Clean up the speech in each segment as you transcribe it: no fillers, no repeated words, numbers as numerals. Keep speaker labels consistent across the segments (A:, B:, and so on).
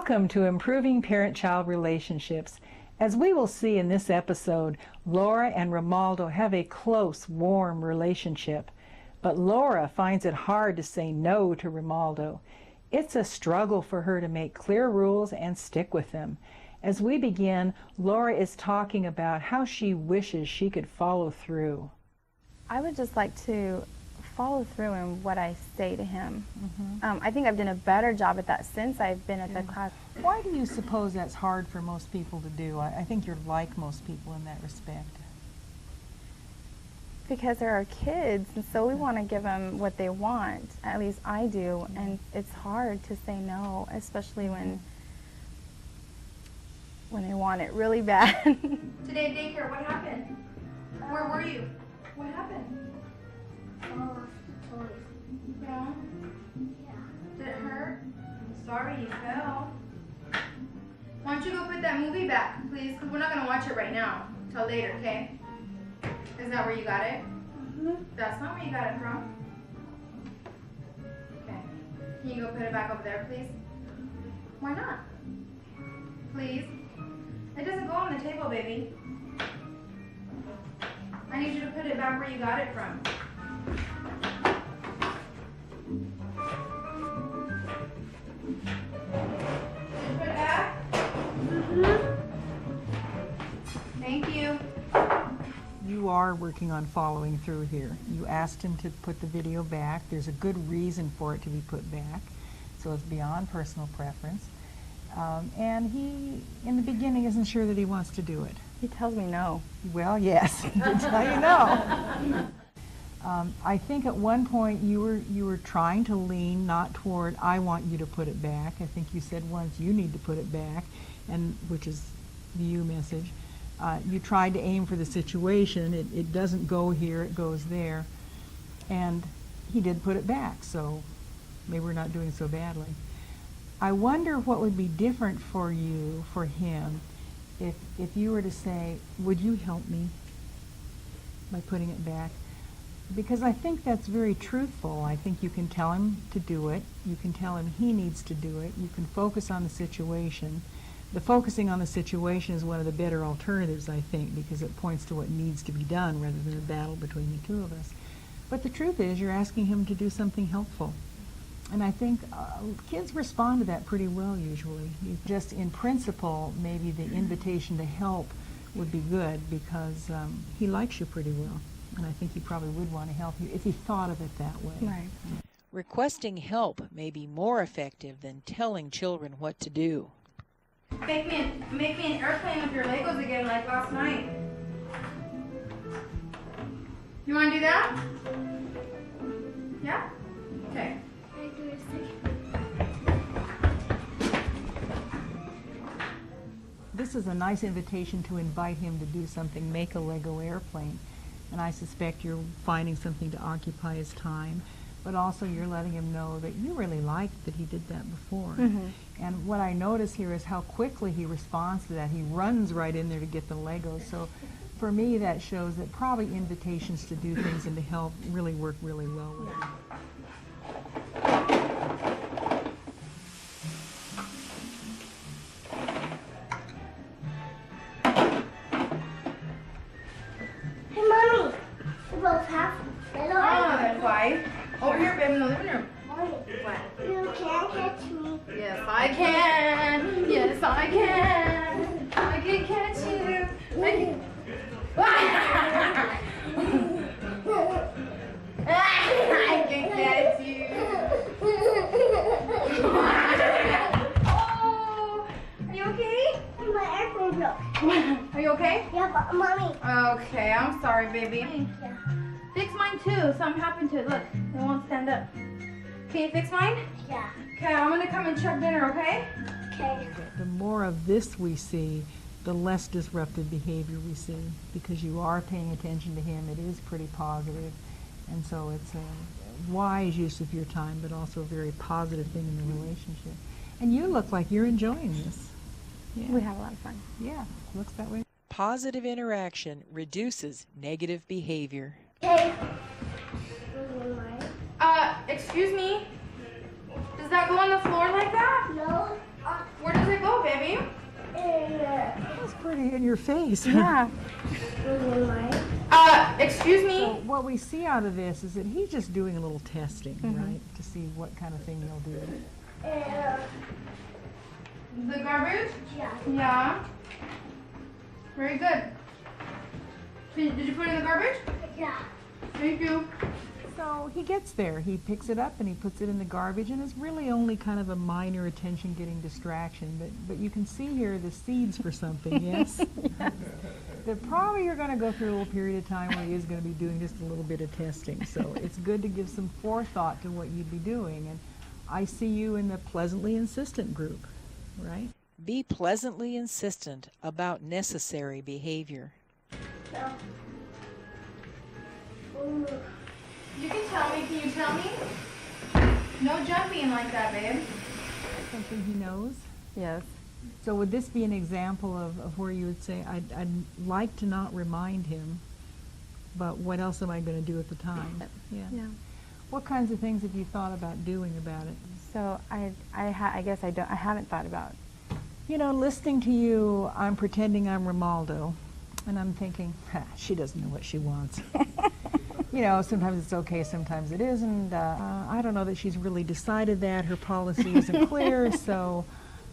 A: Welcome to Improving Parent-Child Relationships. As we will see in this episode, Laura and Romaldo have a close, warm relationship. But Laura finds it hard to say no to Romaldo. It's a struggle for her to make clear rules and stick with them. As we begin, Laura is talking about how she wishes she could follow through.
B: I would just like to follow through in what I say to him. I think I've done a better job at that since I've been at the class.
A: Why do you suppose that's hard for most people to do? I think you're like most people in that respect.
B: Because there are kids, and so we want to give them what they want. At least I do, and it's hard to say no, especially when they want it really bad.
C: Today at daycare, what happened? Where were you? What happened? Yeah? Did it hurt? I'm sorry you fell. Why don't you go put that movie back, please? Because we're not going to watch it right now. Till later, okay? Is that where you got it? That's not where you got it from. Okay. Can you go put it back over there, please? Why not? Please? It doesn't go on the table, baby. I need you to put it back where you got it from. Put it back? Thank you.
A: You are working on following through here. You asked him to put the video back. There's a good reason for it to be put back, so it's beyond personal preference. And he, in the beginning, isn't sure that he wants to do it.
B: He tells me no.
A: Well, yes, he did tell you no. I think at one point you were trying to lean not toward, I want you to put it back. I think you said once, you need to put it back, and which is the you message. You tried to aim for the situation. It doesn't go here, it goes there. And he did put it back, so maybe we're not doing so badly. I wonder what would be different for you, for him, if you were to say, would you help me by putting it back? Because I think that's very truthful. I think you can tell him to do it. You can tell him he needs to do it. You can focus on the situation. The focusing on the situation is one of the better alternatives, I think, because it points to what needs to be done rather than a battle between the two of us. But the truth is, you're asking him to do something helpful. And I think kids respond to that pretty well, usually. Just in principle, maybe the invitation to help would be good because he likes you pretty well. And I think he probably would want to help you if he thought of it that way.
B: Right.
D: Requesting help may be more effective than telling children what to do.
C: Make me an airplane with your Legos again like last night. You want to do that? Yeah? Okay.
A: This is a nice invitation to invite him to do something, make a Lego airplane. And I suspect you're finding something to occupy his time, but also you're letting him know that you really liked that he did that before. And what I notice here is how quickly he responds to that. He runs right in there to get the Legos. So for me, that shows that probably invitations to do things and to help really work really well with him.
C: Over here, baby, in the living room. What?
E: You can't catch me.
C: Yes, I can. Yes, I can. I can catch you. I can. I can catch you. Oh, are you okay?
E: My airplane broke.
C: Are you okay?
E: Yeah, but Mommy.
C: Okay, I'm sorry, baby.
E: Thank you.
C: Fix mine too. Something happened to it. Look, it won't stand up. Can you fix mine?
E: Yeah.
C: Okay, I'm gonna come and check dinner, okay?
E: Okay.
A: The more of this we see, the less disruptive behavior we see, because you are paying attention to him. It is pretty positive, and so it's a wise use of your time, but also a very positive thing in the relationship. And you look like you're enjoying this. Yeah.
B: We have a lot of fun.
A: Yeah, looks that way.
D: Positive interaction reduces negative behavior.
E: Okay.
C: Excuse me? Does that go on the floor like that?
E: No.
C: Where does baby?
A: That's pretty in your face.
B: Yeah.
C: Excuse me?
A: So what we see out of this is that he's just doing a little testing, right, to see what kind of thing you'll do.
C: The garbage?
E: Yeah.
C: Yeah. Very good. Did you put it in the garbage?
E: Yeah.
C: Thank you.
A: So he gets there, he picks it up and he puts it in the garbage, and it's really only kind of a minor attention-getting distraction, but you can see here the seeds for something, yes? That probably you're going to go through a little period of time where he is going to be doing just a little bit of testing, so it's good to give some forethought to what you'd be doing, and I see you in the pleasantly insistent group, right?
D: Be pleasantly insistent about necessary behavior.
E: No.
C: You can tell me. Can you tell me? No jumping like that, babe.
A: Something he knows.
B: Yes.
A: So would this be an example of where you would say, I'd like to not remind him, but what else am I going to do at the time? Yeah.
B: Yeah.
A: What kinds of things have you thought about doing about it?
B: So I guess I haven't thought about.
A: You know, listening to you, I'm pretending I'm Romaldo, and I'm thinking, she doesn't know what she wants. You know, sometimes it's okay, sometimes it isn't. I don't know that she's really decided that. Her policy isn't clear, so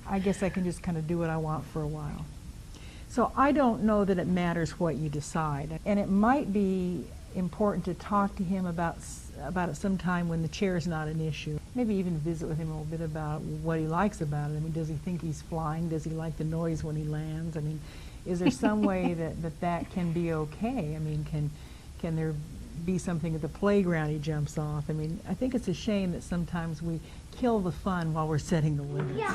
A: I guess I can just kind of do what I want for a while. So I don't know that it matters what you decide. And it might be important to talk to him about it sometime when the chair is not an issue. Maybe even visit with him a little bit about what he likes about it. I mean, does he think he's flying? Does he like the noise when he lands? I mean, is there some way that can be okay? I mean, can there be something at the playground he jumps off? I mean, I think it's a shame that sometimes we kill the fun while we're setting the limits.
E: Yeah.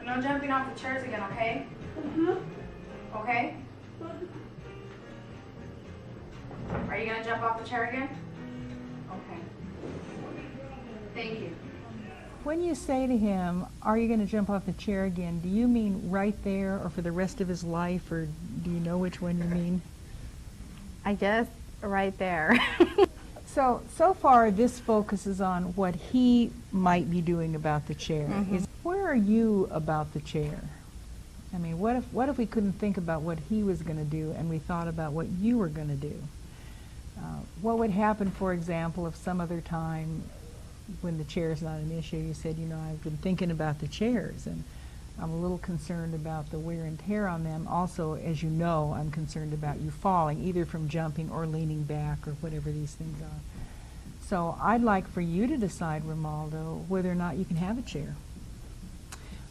C: No jumping off the chairs again, okay? Okay? Are you gonna jump off the chair again? Okay. Thank you.
A: When you say to him, are you going to jump off the chair again, do you mean right there or for the rest of his life, or do you know which one you mean?
B: I guess right there.
A: So far this focuses on what he might be doing about the chair. Where are you about the chair? I mean, what if we couldn't think about what he was going to do and we thought about what you were going to do? What would happen, for example, if some other time when the chair is not an issue, you said, you know, I've been thinking about the chairs and I'm a little concerned about the wear and tear on them. Also, as you know, I'm concerned about you falling, either from jumping or leaning back or whatever these things are. So I'd like for you to decide, Romaldo, whether or not you can have a chair.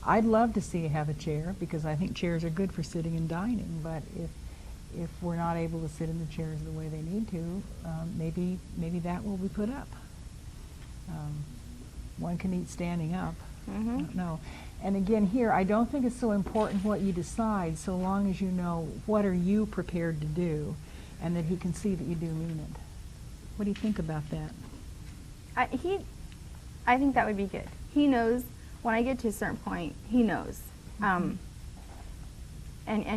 A: I'd love to see you have a chair because I think chairs are good for sitting and dining, but if we're not able to sit in the chairs the way they need to, maybe that will be put up. One can eat standing up. I don't know. And again, here, I don't think it's so important what you decide, so long as you know what are you prepared to do, and that he can see that you do mean it. What do you think about that?
B: I think that would be good. He knows when I get to a certain point. He knows, and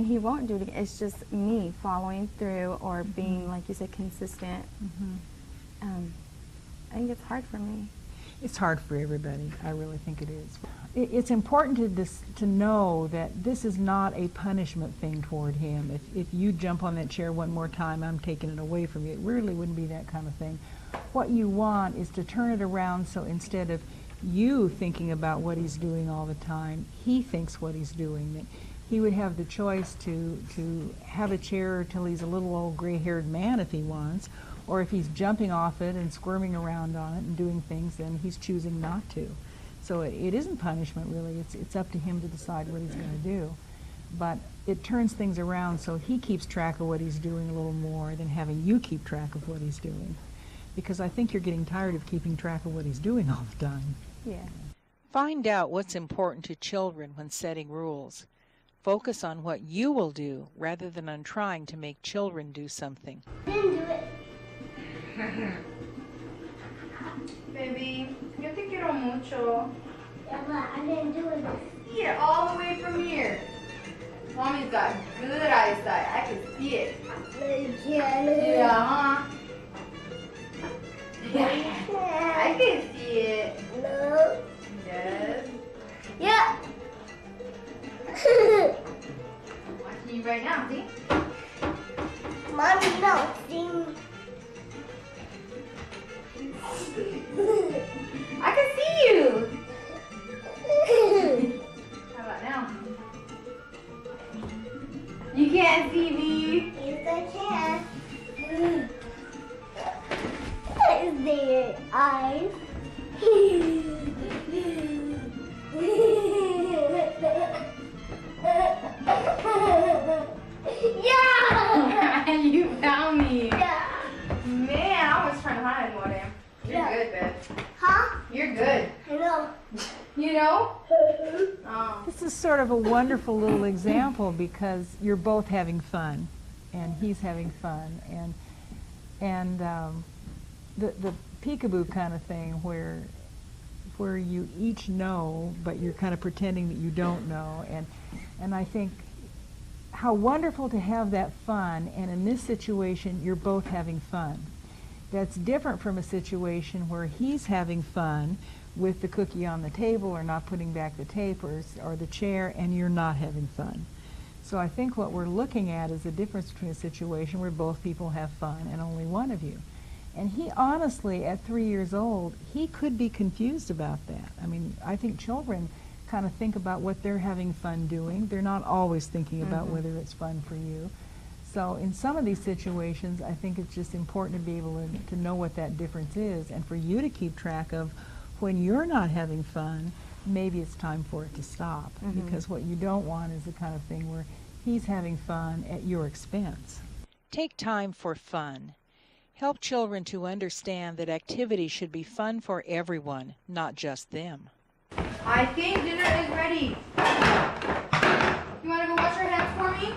B: he won't do it again. It's just me following through or being, like you said, consistent. I think it's hard for me.
A: It's hard for everybody. I really think it is. It's important to know that this is not a punishment thing toward him. If you jump on that chair one more time, I'm taking it away from you. It really wouldn't be that kind of thing. What you want is to turn it around so instead of you thinking about what he's doing all the time, he thinks what he's doing. That he would have the choice to have a chair till he's a little old gray-haired man if he wants, or if he's jumping off it and squirming around on it and doing things, then he's choosing not to. So it isn't punishment, really. It's up to him to decide what he's going to do. But it turns things around so he keeps track of what he's doing a little more than having you keep track of what he's doing. Because I think you're getting tired of keeping track of what he's doing all the time.
B: Yeah.
D: Find out what's important to children when setting rules. Focus on what you will do rather than on trying to make children do something.
E: Didn't do it.
C: Baby, yo te quiero mucho.
E: Yeah, but I didn't do it.
C: See it all the way from here. Mommy's got good eyesight. I can see it. Yeah, huh? Yeah, I can see it.
E: No.
C: Yes.
E: Yeah.
C: you right now, see?
E: Mommy, no. See?
C: I can see you! How about now? You can't see me!
E: Yes, I can. Is there eyes? Yeah!
C: You found me!
E: Yeah.
C: Man, I was trying to hide more damn. You're
E: Yeah.
C: good, babe.
E: Huh?
C: You're good.
E: I know.
C: You know? Oh.
A: This is sort of a wonderful little example because you're both having fun, and he's having fun, and the peekaboo kind of thing where you each know, but you're kind of pretending that you don't know, and I think how wonderful to have that fun, and in this situation you're both having fun. That's different from a situation where he's having fun with the cookie on the table or not putting back the tape or the chair, and you're not having fun. So I think what we're looking at is the difference between a situation where both people have fun and only one of you. And he honestly, at 3 years old, he could be confused about that. I mean, I think children kind of think about what they're having fun doing. They're not always thinking about whether it's fun for you. So in some of these situations, I think it's just important to be able to know what that difference is, and for you to keep track of when you're not having fun, maybe it's time for it to stop, because what you don't want is the kind of thing where he's having fun at your expense.
D: Take time for fun. Help children to understand that activities should be fun for everyone, not just them.
C: I think dinner is ready. You want to go wash your hands for me?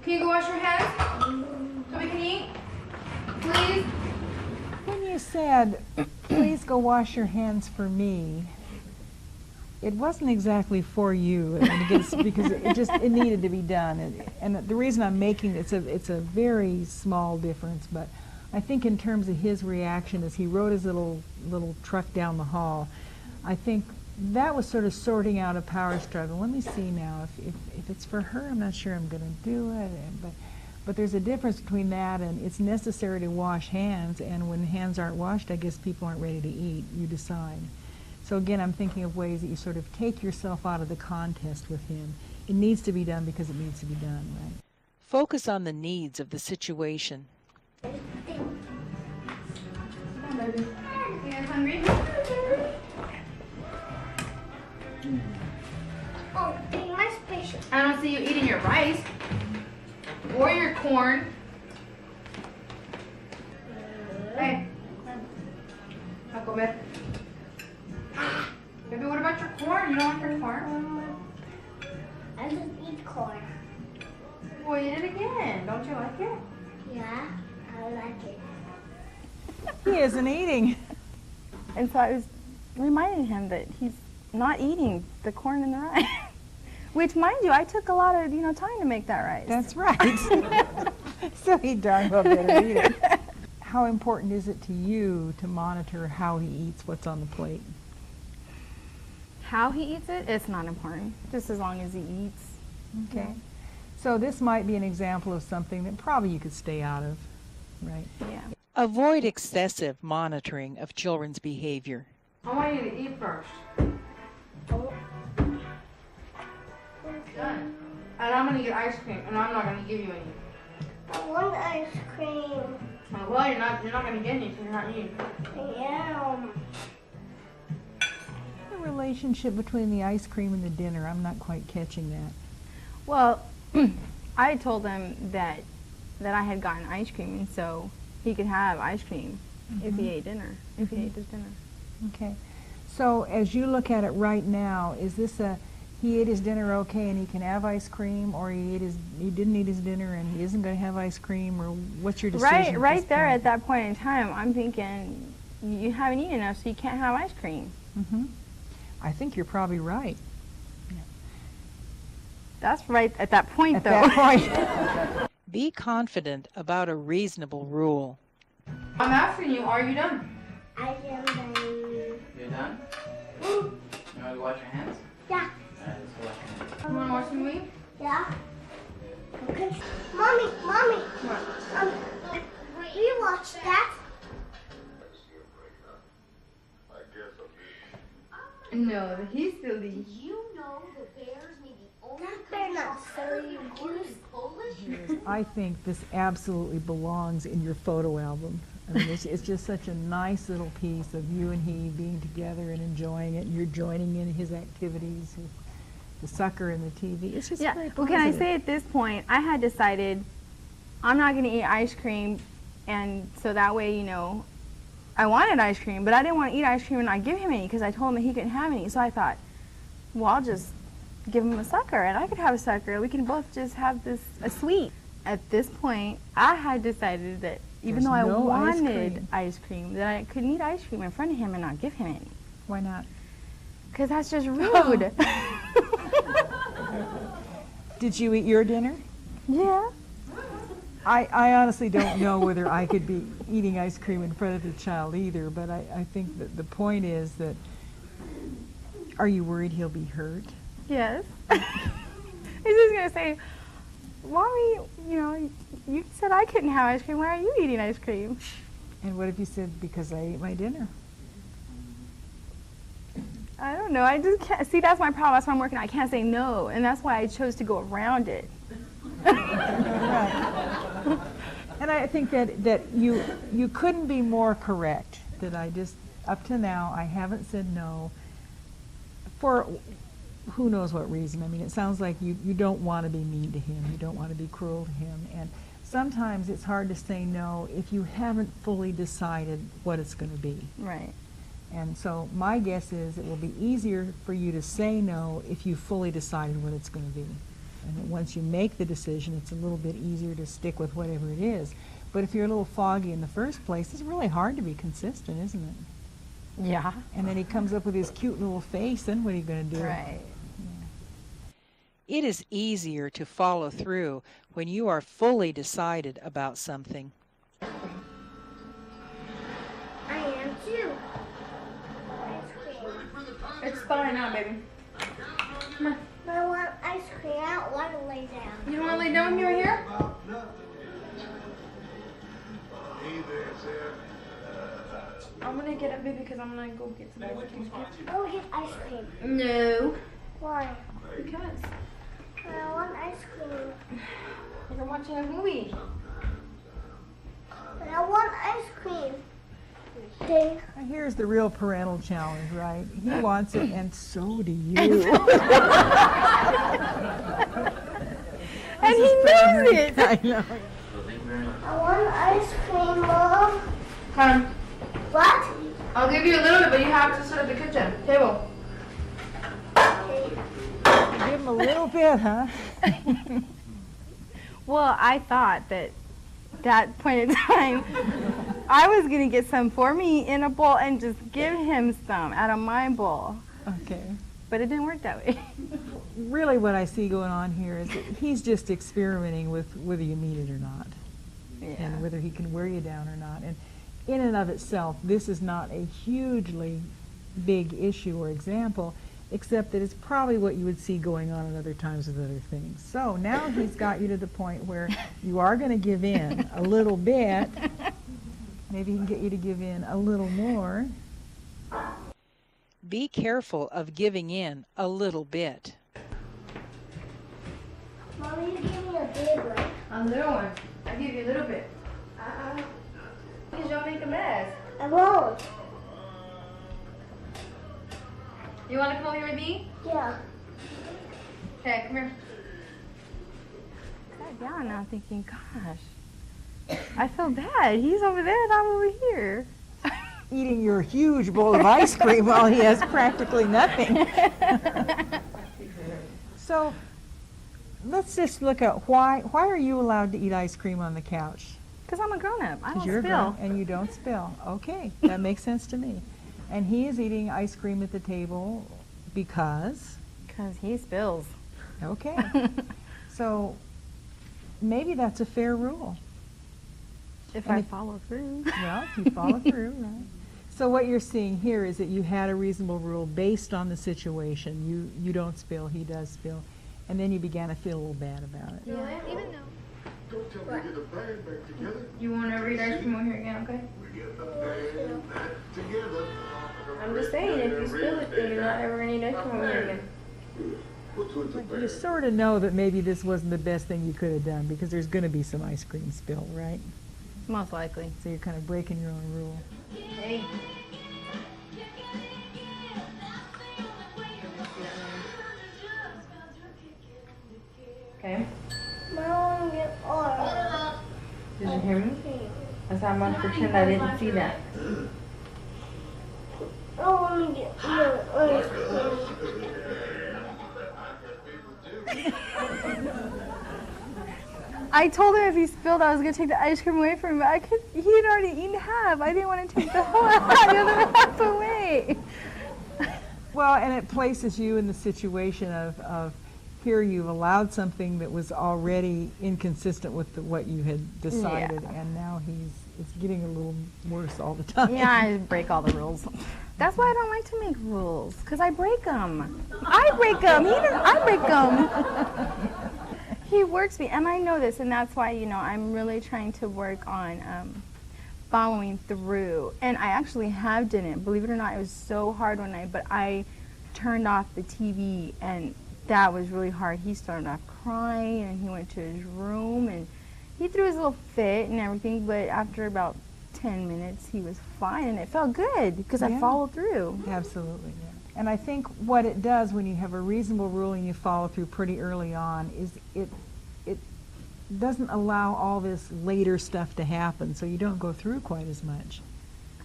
C: Can you go wash your hands so we can eat? Please?
A: When you said, please go wash your hands for me, it wasn't exactly for you, because it needed to be done. And the reason I'm making it's a very small difference, but I think in terms of his reaction as he rode his little truck down the hall, I think that was sort of sorting out a power struggle. Let me see now. If it's for her, I'm not sure I'm going to do it. But there's a difference between that and it's necessary to wash hands, and when hands aren't washed, I guess people aren't ready to eat. You decide. So again, I'm thinking of ways that you sort of take yourself out of the contest with him. It needs to be done because it needs to be done, right?
D: Focus on the needs of the situation.
C: Come on, baby. You guys hungry?
E: Oh, take my space.
C: I don't see you eating your rice or your corn. Hey, a comer. Baby, what about your corn? You don't want your corn?
E: I just eat corn.
C: Well, eat it again. Don't you like it?
E: Yeah, I like it.
A: He isn't eating.
B: And so I was reminding him that he's not eating the corn and the rice. Which, mind you, I took a lot of time to make that rice.
A: That's right. So he darn well better eat it. How important is it to you to monitor how he eats what's on the plate?
B: How he eats it, it's not important. Just as long as he eats.
A: Okay. So this might be an example of something that probably you could stay out of, right?
B: Yeah.
D: Avoid excessive monitoring of children's behavior.
C: I want you to eat first. Done. And I'm going to get ice cream, and I'm not going to give you any.
E: I want ice cream.
C: Well, you're not going to get any because you're not eating.
E: Yeah.
A: The relationship between the ice cream and the dinner, I'm not quite catching that.
B: Well, I told him that I had gotten ice cream, and so he could have ice cream if he ate dinner, if he ate his dinner.
A: Okay. So as you look at it right now, is this he ate his dinner okay and he can have ice cream, or he didn't eat his dinner and he isn't going to have ice cream, or what's your decision?
B: Right there at that point in time, I'm thinking you haven't eaten enough, so you can't have ice cream.
A: Mm-hmm. I think you're probably right.
B: That's right at that point,
A: At
B: though.
A: that point.
D: Be confident about a reasonable rule.
C: I'm asking you, are you done?
E: I am done.
F: You're done? You want to go wash your hands?
E: Yeah.
F: Alright, let's go wash your hands.
C: You want to watch the movie?
E: Yeah? Okay. Mommy, we watched that.
C: No, he's silly.
F: You know the bears may be only
E: They're not silly, goose.
F: Polish.
A: I think this absolutely belongs in your photo album. I mean, it's just such a nice little piece of you and he being together and enjoying it. And you're joining in his activities, the sucker and the TV. It's just
B: Yeah.
A: very
B: Well,
A: positive.
B: can I say at this point, I had decided I'm not going to eat ice cream, and so that way, you know, I wanted ice cream, but I didn't want to eat ice cream and not give him any because I told him that he couldn't have any. So I thought, well, I'll just give him a sucker, and I could have a sucker. We can both just have a sweet. At this point, I had decided that even
A: There's
B: though I
A: no ice
B: wanted
A: cream.
B: ice cream, that I couldn't eat ice cream in front of him and not give him any.
A: Why not?
B: Because that's just rude.
A: Did you eat your dinner?
B: Yeah.
A: I honestly don't know whether I could be eating ice cream in front of the child either, but I think that the point is that, are you worried he'll be hurt?
B: Yes. He's just going to say, Mommy, you know, you said I couldn't have ice cream. Why are you eating ice cream?
A: And what if you said, because I ate my dinner?
B: I don't know. I just can't. See, that's my problem. That's why I'm working. I can't say no. And that's why I chose to go around it.
A: Right. And I think that you couldn't be more correct. That I just, up to now, I haven't said no for who knows what reason. I mean, it sounds like you don't want to be mean to him. You don't want to be cruel to him. And sometimes it's hard to say no if you haven't fully decided what it's going to be.
B: Right.
A: And so my guess is it will be easier for you to say no if you fully decided what it's going to be. And that once you make the decision, it's a little bit easier to stick with whatever it is. But if you're a little foggy in the first place, it's really hard to be consistent, isn't it?
B: Yeah.
A: And then he comes up with his cute little face, then what are you going to do?
B: Right.
D: It is easier to follow through when you are fully decided about something.
E: I am too. Ice cream.
C: It's fine now, baby. Come on.
E: But I want ice cream. I don't want to lay down.
C: You don't want to lay down with me right here? I'm gonna get up, baby, because I'm gonna go get some ice cream.
E: I want to get ice cream.
C: No.
E: Why?
C: Because
E: I want ice cream.
C: we're watching a movie.
E: But I want ice cream. Ding.
A: Now, here's the real parental challenge, right? He wants it, and so do you.
B: And he knows it.
A: I know.
E: I want ice cream, Mom.
C: Come.
E: What?
C: I'll give you a little bit, but you have to sit at the kitchen table.
A: Give him a little bit, huh?
B: Well, I thought that point in time, I was going to get some for me in a bowl and just give him some out of my bowl.
A: Okay.
B: But it didn't work that way.
A: Really what I see going on here is that he's just experimenting with whether you mean it or not.
B: Yeah.
A: And whether he can wear you down or not. And in and of itself, this is not a hugely big issue or example, except that it's probably what you would see going on at other times with other things. So now he's got you to the point where you are going to give in a little bit. Maybe he can get you to give in a little more.
D: Be careful of giving in a little bit.
E: Mommy, you give me a big one.
C: A little one. I'll give you a little bit. Because you'll make a mess.
E: I won't.
C: You want to come over here with me?
E: Yeah.
C: Okay, come here.
B: Sat down now thinking, gosh, I feel bad. He's over there and I'm over here.
A: Eating your huge bowl of ice cream while he has practically nothing. So let's just look at why are you allowed to eat ice cream on the couch?
B: Because I'm a grown-up. I don't
A: Because you're
B: spill.
A: grown and you don't spill. Okay, that makes sense to me. And he is eating ice cream at the table because?
B: Because he spills.
A: Okay. So maybe that's a fair rule.
B: If
A: And
B: I
A: if-
B: follow through.
A: Well, if you follow through, right? So what you're seeing here is that you had a reasonable rule based on the situation. You don't spill, he does spill. And then you began to feel a little bad about it.
C: Yeah. Even though.
F: Don't tell me to get the band back together.
C: You want to read ice cream over here again, okay?
F: We get the band back together.
C: I'm just saying, if you spill it, then you're not ever going to need ice cream over here again.
F: What's with the
A: You
F: band?
A: sort of know that maybe this wasn't the best thing you could have done because there's going to be some ice cream spill, right?
B: Most likely.
A: So you're kind of breaking your own rule.
C: Hey. Okay.
E: I want to get orange.
C: Did you hear me? I said I'm going to pretend I didn't see that.
E: I want to get orange.
B: I told him if he spilled, I was gonna take the ice cream away from him, but he had already eaten half. I didn't want to take the whole the other half away.
A: Well, and it places you in the situation of here you've allowed something that was already inconsistent with what you had decided,
B: Yeah.
A: and now it's getting a little worse all the time.
B: Yeah, I break all the rules. That's why I don't like to make rules, because I break them. I break them. I break them. He works me, and I know this, and that's why, I'm really trying to work on following through. And I actually have done it. Believe it or not, it was so hard one night, but I turned off the TV, and that was really hard. He started off crying, and he went to his room, and he threw his little fit and everything, but after about 10 minutes, he was fine, and it felt good, because I
A: Yeah.
B: followed through.
A: Absolutely, yeah. And I think what it does when you have a reasonable rule and you follow through pretty early on is it doesn't allow all this later stuff to happen, so you don't go through quite as much.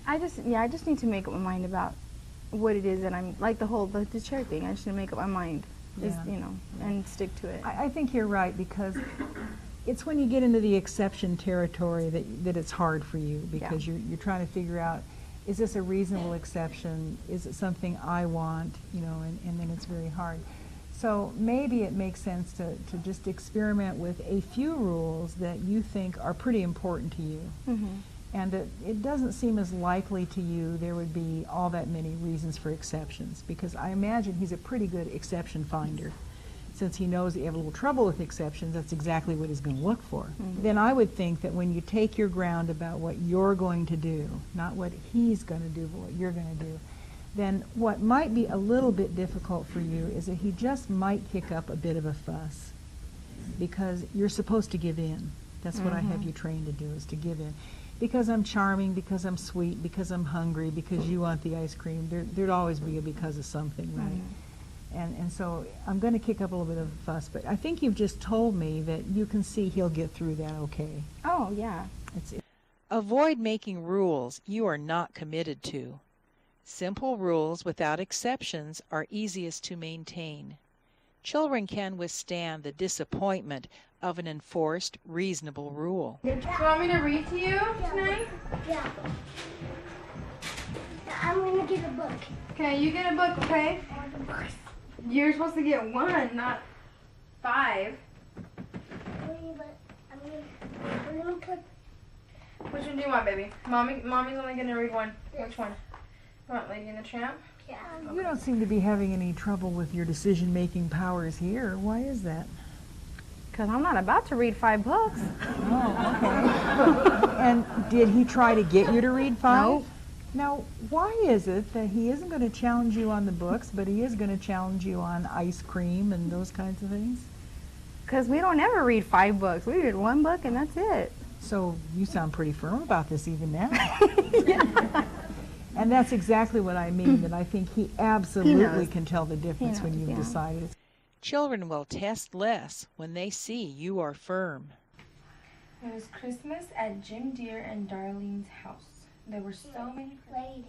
B: I just need to make up my mind about what it is that I'm, like the chair thing, I just need to make up my mind,
A: Yeah.
B: and stick to it.
A: I think you're right, because it's when you get into the exception territory that it's hard for you, because you're trying to figure out, is this a reasonable exception? Is it something I want? And then it's very hard. So maybe it makes sense to just experiment with a few rules that you think are pretty important to you.
B: Mm-hmm.
A: And it doesn't seem as likely to you there would be all that many reasons for exceptions, because I imagine he's a pretty good exception finder. Since he knows that you have a little trouble with exceptions, that's exactly what he's going to look for.
B: Mm-hmm.
A: Then I would think that when you take your ground about what you're going to do, not what he's going to do, but what you're going to do, then what might be a little bit difficult for you is that he just might kick up a bit of a fuss, because you're supposed to give in. That's what I have you trained to do, is to give in. Because I'm charming, because I'm sweet, because I'm hungry, because you want the ice cream, there'd always be a because of something, right? And so I'm going to kick up a little bit of a fuss, but I think you've just told me that you can see he'll get through that okay.
B: Oh, yeah.
D: Avoid making rules you are not committed to. Simple rules without exceptions are easiest to maintain. Children can withstand the disappointment of an enforced, reasonable rule.
C: Do you want me to read to you tonight?
E: Yeah. I'm going to get a book.
C: Okay, you get a book, okay? You're supposed to get one, not 5.
E: We're going to put...
C: Which one do you want, baby? Mommy's only going to read one. Which one? You want Lady and the Tramp?
E: Yeah.
A: You don't seem to be having any trouble with your decision-making powers here. Why is that?
B: Because I'm not about to read 5 books.
A: Oh, okay. And did he try to get you to read 5?
B: No.
A: Now, why is it that he isn't going to challenge you on the books, but he is going to challenge you on ice cream and those kinds of things?
B: Because we don't ever read 5 books. We read 1 book and that's it.
A: So you sound pretty firm about this even now.
B: Yeah.
A: And that's exactly what I mean, that I think he absolutely
B: knows.
A: can tell the difference when
B: knows,
A: you've
B: yeah.
A: decided.
D: Children will test less when they see you are firm.
C: It was Christmas at Jim Deere and Darlene's house. There were so many ladies.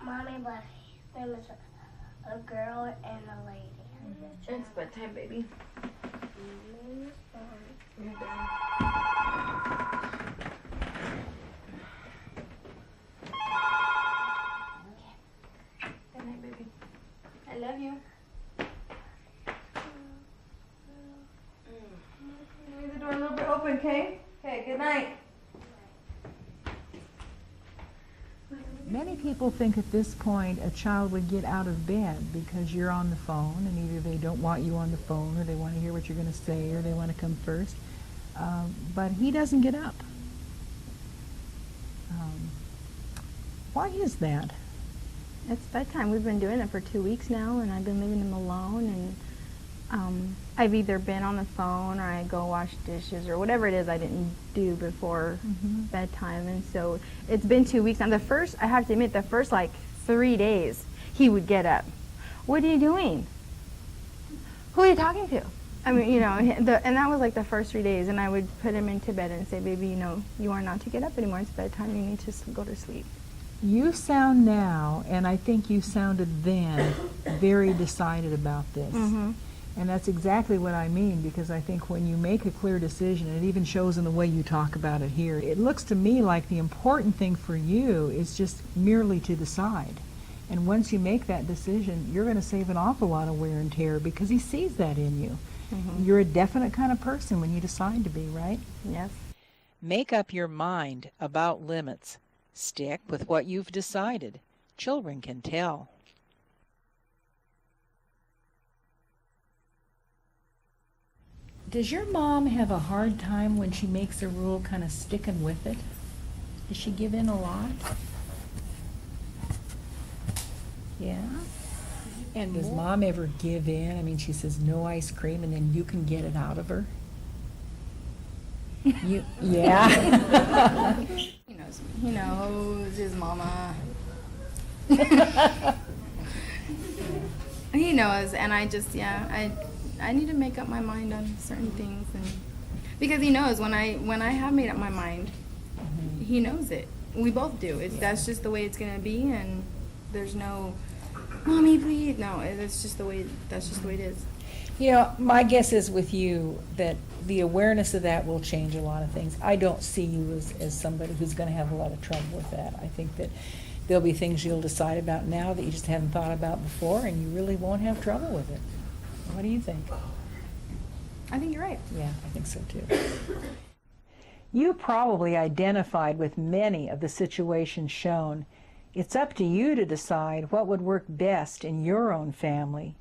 E: Mommy, but there was a girl and a lady.
C: It's bedtime, baby. Good night, baby. I love you. Leave the door a little bit open, okay? Okay, good night.
A: Many people think at this point a child would get out of bed because you're on the phone, and either they don't want you on the phone, or they want to hear what you're going to say, or they want to come first. But he doesn't get up. Why is that?
B: It's bedtime. We've been doing it for 2 weeks now, and I've been leaving him alone. And I've either been on the phone, or I go wash dishes, or whatever it is I didn't do before bedtime. And so it's been 2 weeks. And I have to admit, the first like 3 days, he would get up. What are you doing? Who are you talking to? I mean, you know, and that was like the first 3 days. And I would put him into bed and say, baby, you know, you are not to get up anymore. It's bedtime. You need to go to sleep.
A: You sound now, and I think you sounded then, very decided about this. And that's exactly what I mean, because I think when you make a clear decision, and it even shows in the way you talk about it here, it looks to me like the important thing for you is just merely to decide. And once you make that decision, you're going to save an awful lot of wear and tear, because he sees that in you. You're a definite kind of person when you decide to be, right?
B: Yes.
D: Make up your mind about limits. Stick with what you've decided. Children can tell.
A: Does your mom have a hard time when she makes a rule kind of sticking with it? Does she give in a lot? Yeah? And does Mom ever give in? I mean, she says no ice cream, and then you can get it out of her. Yeah.
B: He knows his mama. He knows, and I just, I need to make up my mind on certain things, and because he knows when I have made up my mind, he knows it. We both do. That's just the way it's gonna be, and there's no, mommy, please. No, that's just the way it is.
A: You know, my guess is with you that the awareness of that will change a lot of things. I don't see you as somebody who's going to have a lot of trouble with that. I think that there'll be things you'll decide about now that you just haven't thought about before, and you really won't have trouble with it. What do you think?
B: I think you're right.
A: Yeah, I think so too. You probably identified with many of the situations shown. It's up to you to decide what would work best in your own family.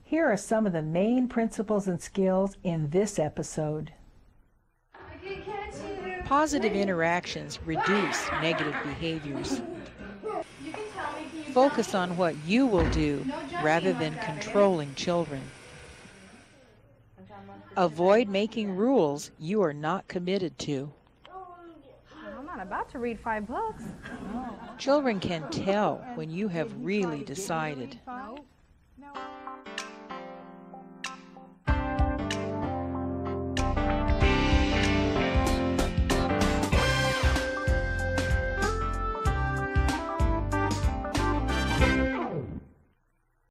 A: Here are some of the main principles and skills in this episode.
D: Positive interactions reduce negative behaviors. Focus on what you will do rather than controlling children. Avoid making rules you are not committed to.
B: I'm not about to read 5 books.
D: Children can tell when you have really decided.
B: No.